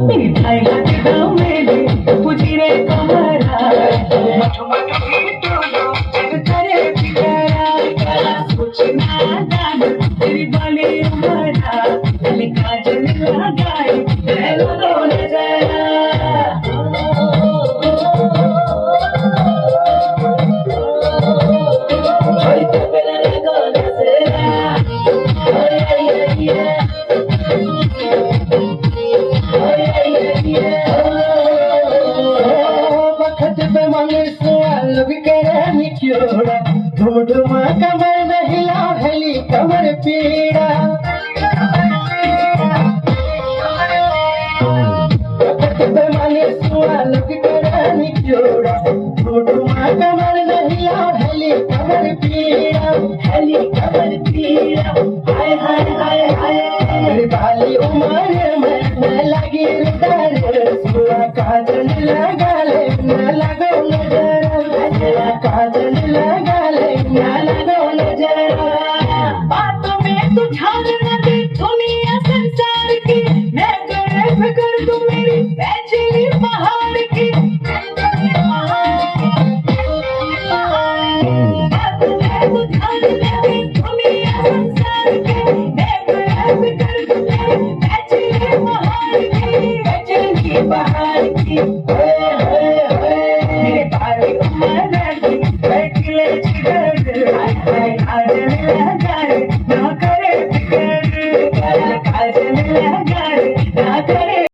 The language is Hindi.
मिठाई हाथ दाव मेले पुजिरे कमरा मठ मठ भीतरो जग करे फिकरा कुछ ना जान तेरी बाली उमरा गले काजल लगाए तेरो रो नजरा छोड़ी तो मेरा लगो नजरा वक्त पे मांगे सवाल भी करे निचोड़ा धुम धुम कमर में हिला हेली कमर पीड़ा वक्त पे मांगे सवाल भी करे निचोड़ा धुम धुम कमर में हिला हेली कमर पीड़ा हाय हाय हाय हाय मेरी बाली उमर में लगी रुदार सुआ काजल लगा ले न लगो नजर काजल लगा ले न लगो नजर बातों में तू ध्यान न दे दुनिया संसार की मैं करे फिक्र तू मेरी बेचैनी पहाड़ की बातों में तू ध्यान न दे